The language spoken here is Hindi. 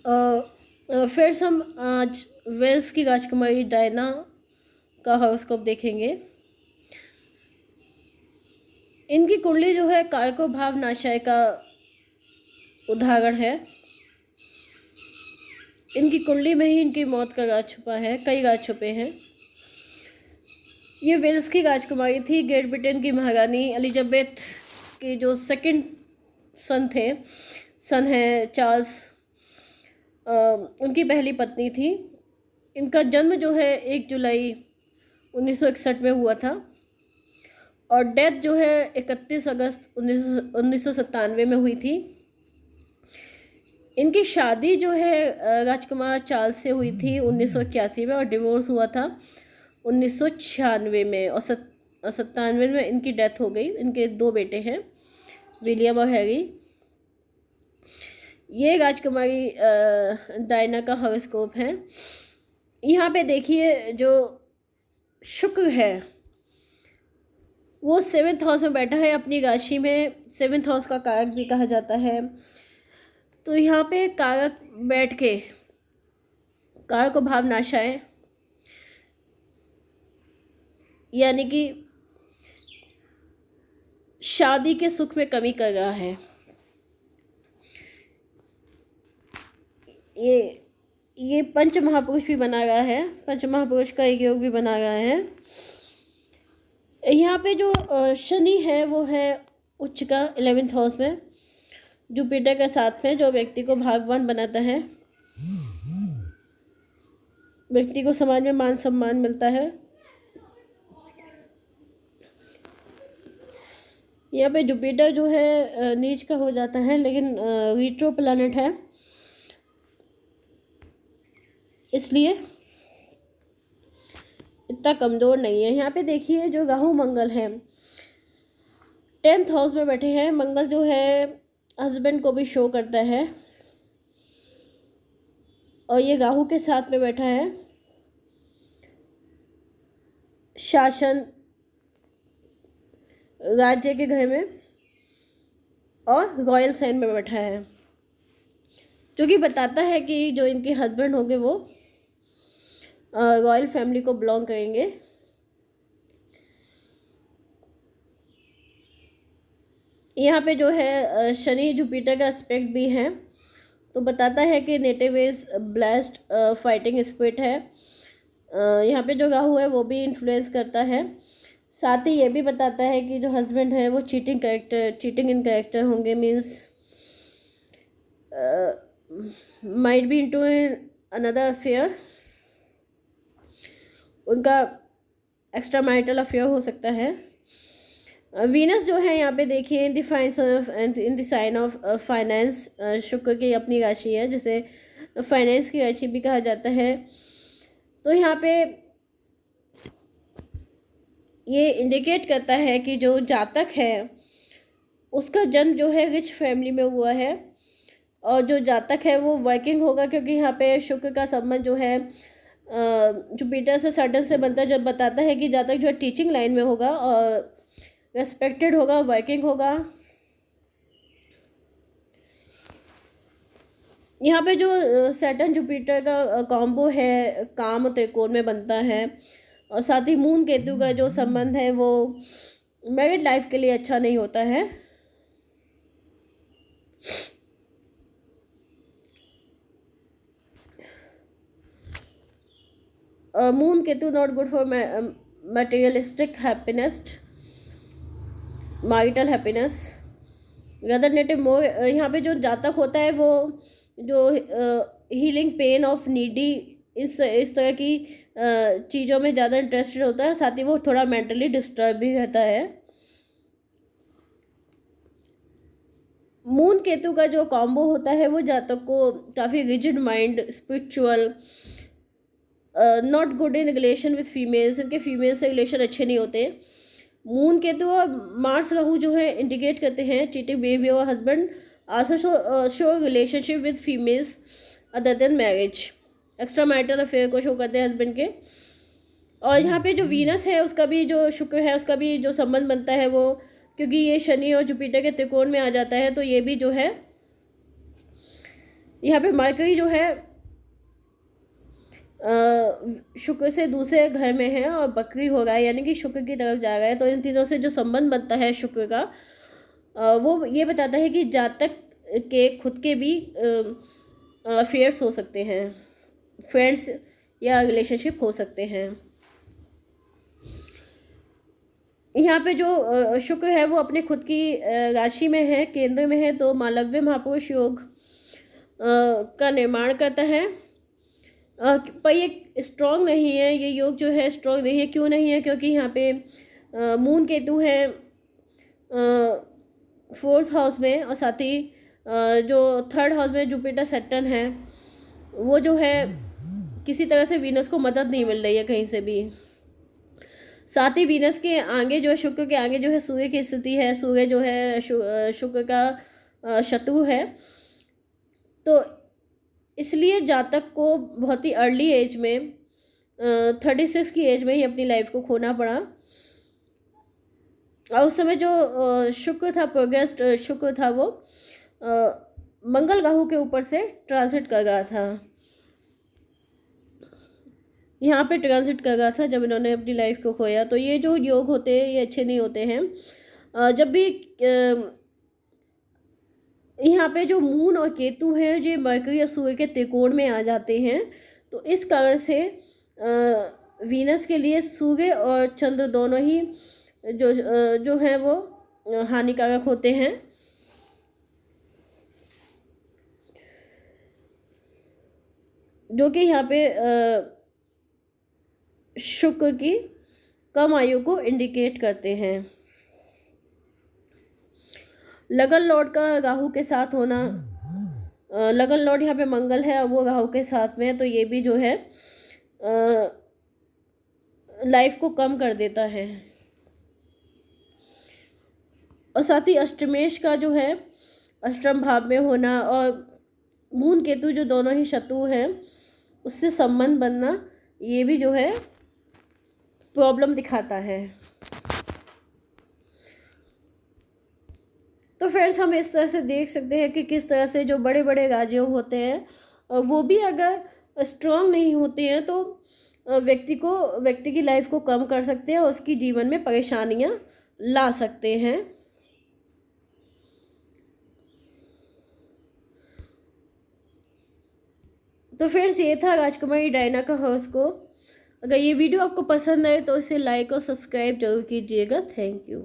फिर हम आज वेल्स की राजकुमारी डायना का हॉरोस्कोप देखेंगे। इनकी कुंडली जो है कारको भाव नाशाय का उदाहरण है। इनकी कुंडली में ही इनकी मौत का राज छुपा है, कई राज छुपे हैं। ये वेल्स की राजकुमारी थी, ग्रेट ब्रिटेन की महारानी एलिजाबेथ के जो सेकंड सन थे, सन है चार्ल्स, उनकी पहली पत्नी थी। इनका जन्म जो है 1 जुलाई 1961 में हुआ था और डेथ जो है 31 अगस्त 1997 में हुई थी। इनकी शादी जो है राजकुमार चार्ल्स से हुई थी 1981 में और डिवोर्स हुआ था 1996 में और 97 में इनकी डेथ हो गई। इनके 2 बेटे हैं, विलियम और हैरी। ये राजकुमारी डायना का हॉरोस्कोप है। यहाँ पे देखिए जो शुक्र है वो 7th हाउस में बैठा है अपनी राशि में। 7th हाउस का कारक भी कहा जाता है। तो यहाँ पे कारक बैठ के कारक भाव नाशाय, यानी कि शादी के सुख में कमी कर रहा है। ये पंच महापुरुष भी बना रहा है, पंच महापुरुष का एक योग भी बना रहा है। यहाँ पे जो शनि है वो है उच्च का 11th हाउस में, जुपिटर के साथ में, जो व्यक्ति को भाग्यवान बनाता है, व्यक्ति को समाज में मान सम्मान मिलता है। यहाँ पे जुपिटर जो है नीच का हो जाता है, लेकिन रीट्रो प्लैनेट है, इसलिए इतना कमज़ोर नहीं है। यहाँ पे देखिए जो राहु मंगल है 10th हाउस में बैठे हैं। मंगल जो है हस्बैंड को भी शो करता है और ये राहु के साथ में बैठा है, शासन राज्य के घर में, और रॉयल साइन में बैठा है, जो कि बताता है कि जो इनके हस्बैंड होंगे वो रॉयल फैमिली को बिलोंग करेंगे। यहाँ पे जो है शनि जुपिटर का एस्पेक्ट भी है, तो बताता है कि native is blessed, fighting spirit है। यहाँ पे जो राहु है वो भी इन्फ्लुएंस करता है। साथ ही ये भी बताता है कि जो हस्बैंड है वो चीटिंग इन कैरेक्टर होंगे, means might be into another affair, उनका एक्स्ट्रा मैरिटल अफेयर हो सकता है। वीनस जो है यहाँ पे देखिए in the sign of finance, शुक्र की अपनी राशि है जिसे फाइनेंस की राशि भी कहा जाता है। तो यहाँ पे ये इंडिकेट करता है कि जो जातक है उसका जन्म जो है रिच फैमिली में हुआ है और जो जातक है वो वर्किंग होगा, क्योंकि यहाँ पे शुक्र का संबंध जो है जुपिटर से सैटर्न से बनता है, जो बताता है कि जातक जो है टीचिंग लाइन में होगा और रेस्पेक्टेड होगा, वर्किंग होगा। यहाँ पे जो सैटर्न जुपिटर का कॉम्बो है काम त्रिकोण में बनता है, और साथ ही मून केतु का जो संबंध है वो मैरिड लाइफ के लिए अच्छा नहीं होता है। Moon Ketu not good for materialistic happiness, marital happiness, rather native more. यहाँ पे जो जातक होता है वो जो हीलिंग पेन ऑफ नीडी इस तरह की चीज़ों में ज़्यादा इंटरेस्टेड होता है। साथ ही वो थोड़ा मेंटली डिस्टर्ब भी रहता है। मून केतु का जो कॉम्बो होता है वो जातक को काफ़ी rigid mind, spiritual, not good in relation with females, इनके फीमेल से रिलेशन अच्छे नहीं होते। मून केतु और मार्स राहु जो है इंडिकेट करते हैं चीटिंग बिहेवियर, और husband also show relationship with females other than marriage, extra marital affair को शो करते हैं हस्बैंड के। और यहाँ पे जो वीनस है उसका भी, जो शुक्र है उसका भी जो संबंध बनता है वो, क्योंकि ये शनि और जुपिटर के त्रिकोण में आ जाता है, तो ये भी जो है यहाँ पे मरकरी जो है शुक्र से दूसरे घर में है और बकरी हो रहा है, यानी कि शुक्र की तरफ जा रहा है। तो इन तीनों से जो संबंध बनता है शुक्र का, वो ये बताता है कि जातक के खुद के भी अफेयर्स हो सकते हैं, फ्रेंड्स या रिलेशनशिप हो सकते हैं। यहाँ पे जो शुक्र है वो अपने खुद की राशि में है, केंद्र में है, तो मालव्य महापुरुष योग का निर्माण करता है। पर ये स्ट्रॉन्ग नहीं है, ये योग जो है स्ट्रॉन्ग नहीं है। क्यों नहीं है? क्योंकि यहाँ पे मून केतु है 4th हाउस में, और साथ ही जो 3rd हाउस में जुपिटर सैटर्न है, वो जो है किसी तरह से वीनस को मदद नहीं मिल रही है कहीं से भी। साथ ही वीनस के आगे जो है, शुक्र के आगे जो है सूर्य की स्थिति है। सूर्य जो है शुक्र का शत्रु है। तो इसलिए जातक को बहुत ही अर्ली एज में 36 की एज में ही अपनी लाइफ को खोना पड़ा। और उस समय जो शुक्र था, प्रोग्रेस शुक्र था, वो मंगल राहु के ऊपर से ट्रांजिट कर रहा था। यहाँ पे ट्रांजिट कर रहा था जब इन्होंने अपनी लाइफ को खोया। तो ये जो योग होते हैं ये अच्छे नहीं होते हैं। जब भी यहाँ पे जो मून और केतु है जो मरकरी या सूर्य के त्रिकोण में आ जाते हैं, तो इस कारण से वीनस के लिए सूर्य और चंद्र दोनों ही जो है वो हानिकारक होते हैं। जो कि यहाँ पे शुक्र की कम आयु को इंडिकेट करते हैं। लगन लॉर्ड का राहु के साथ होना, लगन लॉर्ड यहाँ पे मंगल है और वो राहु के साथ में है, तो ये भी जो है लाइफ को कम कर देता है। और साथ ही अष्टमेश का जो है अष्टम भाव में होना और मून केतु जो दोनों ही शत्रु हैं, उससे संबंध बनना, ये भी जो है प्रॉब्लम दिखाता है। तो फ्रेंड्स, हम इस तरह से देख सकते हैं कि किस तरह से जो बड़े बड़े राजयोग होते हैं वो भी अगर स्ट्रांग नहीं होते हैं तो व्यक्ति की लाइफ को कम कर सकते हैं और उसकी जीवन में परेशानियां ला सकते हैं। तो फ्रेंड्स, ये था राजकुमारी डायना का हॉरोस्कोप। अगर ये वीडियो आपको पसंद आए तो इसे लाइक और सब्सक्राइब जरूर कीजिएगा। Thank you.